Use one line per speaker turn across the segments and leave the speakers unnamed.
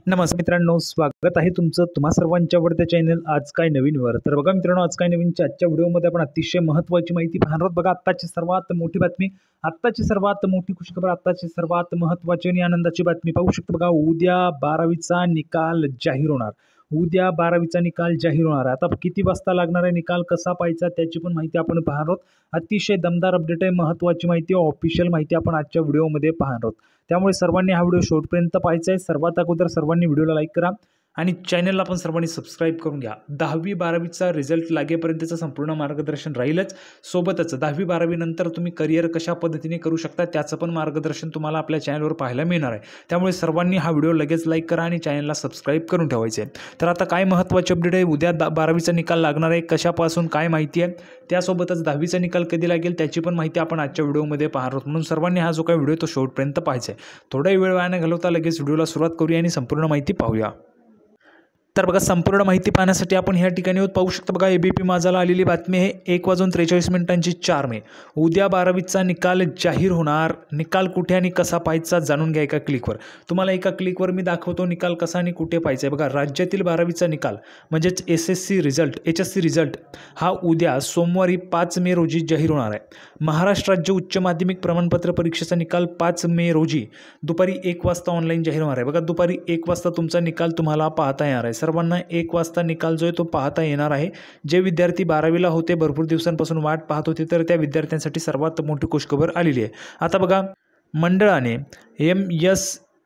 नमस्कार मित्रांनो, स्वागत आहे तुमचं तुम्हा सर्वांच्या आवडत्या चॅनल आज काय नवीन वर. तर बघा मित्रांनो, आज काय नवीनच्या आजच्या व्हिडिओमध्ये आपण अतिशय महत्त्वाची माहिती पाहणार आहोत. बघा आत्ताची सर्वात मोठी बातमी, आत्ताची सर्वात मोठी खुशखबर, आत्ताची सर्वात महत्त्वाची आणि आनंदाची बातमी पाहू शकता. बघा उद्या 12वीचा निकाल जाहीर होणार. उद्या 12वीचा निकाल जाहीर होणार आहे. आता किती वाजता लागणार आहे निकाल, कसा पाहायचा त्याची पण माहिती आपण पाहणार आहोत. अतिशय दमदार अपडेट आहे, महत्त्वाची माहिती, ऑफिशियल माहिती आपण आजच्या व्हिडिओमध्ये पाहणार आहोत. त्यामुळे सर्वांनी हा व्हिडिओ शेवटपर्यंत पाहायचा आहे. सर्वात अगोदर सर्वांनी व्हिडिओला लाईक करा आणि चॅनलला पण सर्वांनी सबस्क्राईब करून घ्या. 10वी-12वीचा रिझल्ट लागेपर्यंतचं संपूर्ण मार्गदर्शन राहीलच. सोबतच 10वी-12वी नंतर तुम्ही करिअर कशा पद्धतीने करू शकता त्याचं पण मार्गदर्शन तुम्हाला आपल्या चॅनलवर पाहायला मिळणार आहे. त्यामुळे सर्वांनी हा व्हिडिओ लगेच लाईक करा आणि चॅनलला सबस्क्राईब करून ठेवायचे आहे. तर आता काय महत्त्वाची अपडेट आहे, उद्या 12वीचा निकाल लागणार आहे, कशापासून काय माहिती आहे, त्यासोबतच 10वीचा निकाल कधी लागेल त्याची पण माहिती आपण आजच्या व्हिडिओमध्ये पाहणार आहोत. म्हणून सर्वांनी हा जो काही व्हिडिओ तो शेवटपर्यंत पाहायचा आहे. थोडा वेळ वाया न घालवता लगेच व्हिडिओला सुरुवात करूया आणि संपूर्ण माहिती पाहूया. तर बघा संपूर्ण माहिती पाहण्यासाठी आपण ह्या ठिकाणी पाहू शकता. बघा एबीपी माझाला आलेली बातमी आहे 1:43 4 मे. उद्या 12वीचा निकाल जाहीर होणार. निकाल कुठे आणि कसा पाहायचा जाणून घ्या एका क्लिकवर. तुम्हाला एका क्लिकवर मी दाखवतो निकाल कसा आणि कुठे पाहायचा आहे. बघा राज्यातील 12वीचा निकाल म्हणजेच HSC रिझल्ट हा उद्या सोमवारी 5 मे रोजी जाहीर होणार आहे. महाराष्ट्र राज्य उच्च माध्यमिक प्रमाणपत्र परीक्षेचा निकाल 5 मे रोजी दुपारी 1 वाजता ऑनलाईन जाहीर होणार आहे. बघा दुपारी 1 वाजता तुमचा निकाल तुम्हाला पाहता येणार आहे. सर्वांना 1 वाजता निकाल जो आहे तो पाहता येणार आहे. जे विद्यार्थी 12वीला होते, भरपूर दिवसांपासून वाट पाहत होते, तर त्या विद्यार्थ्यांसाठी सर्वात मोठी खुशखबर आलेली आहे. आता बघा मंडळाने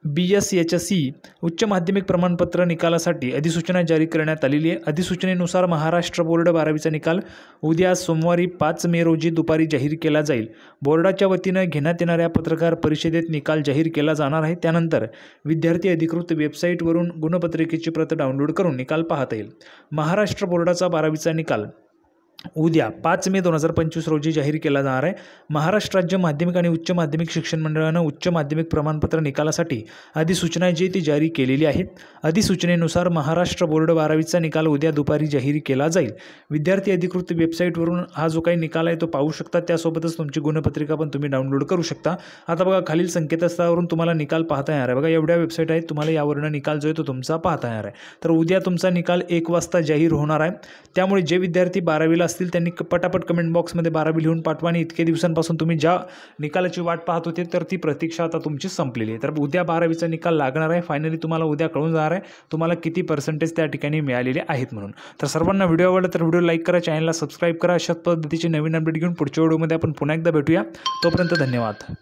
BSHC उच्च माध्यमिक प्रमाणपत्र निकालासाठी अधिसूचना जारी करण्यात आलेली आहे. अधिसूचनेनुसार महाराष्ट्र बोर्ड 12वीचा निकाल उद्या सोमवारी 5 मे रोजी दुपारी जाहीर केला जाईल. बोर्डाच्या वतीनं घेण्यात येणाऱ्या पत्रकार परिषदेत निकाल जाहीर केला जाणार आहे. त्यानंतर विद्यार्थी अधिकृत वेबसाईटवरून गुणपत्रिकेची प्रत डाउनलोड करून निकाल पाहता येईल. महाराष्ट्र बोर्डाचा 12वीचा निकाल उद्या 5 मे 2025 रोजी जाहीर केला जाणार आहे. महाराष्ट्र राज्य माध्यमिक आणि उच्च माध्यमिक शिक्षण मंडळानं उच्च माध्यमिक प्रमाणपत्र निकालासाठी अधिसूचना जी ती जारी केलेली आहे. अधिसूचनेनुसार महाराष्ट्र बोर्ड 12वीचा निकाल उद्या दुपारी जाहीर केला जाईल. विद्यार्थी अधिकृत वेबसाईटवरून हा जो काही निकाल आहे तो पाहू शकता. त्यासोबतच तुमची गुणपत्रिका पण तुम्ही डाउनलोड करू शकता. आता बघा खालील संकेतस्थळावरून तुम्हाला निकाल पाहता येणार आहे. बघा एवढ्या वेबसाईट आहेत, तुम्हाला यावरून निकाल जो आहे तो तुमचा पाहता येणार आहे. तर उद्या तुमचा निकाल 1 वाजता जाहीर होणार आहे. त्यामुळे जे विद्यार्थी 12वीला असतील त्यांनी पटापट कमेंट बॉक्समध्ये 12वी लिहून पाठवा. आणि इतके दिवसांपासून तुम्ही ज्या निकालाची वाट पाहत होते तर ती प्रतीक्षा आता तुमची संपलेली आहे. तर उद्या 12वीचा निकाल लागणार आहे. फायनली तुम्हाला उद्या कळून जाणार आहे तुम्हाला किती पर्सेंटेज त्या ठिकाणी मिळालेले आहेत म्हणून. तर सर्वांना व्हिडिओ आवडला तर व्हिडिओ लाईक करा, चॅनलला सबस्क्राईब करा. अशाच पद्धतीची नवीन अपडेट घेऊन पुढच्या व्हिडिओमध्ये आपण पुन्हा एकदा भेटूया. तोपर्यंत धन्यवाद.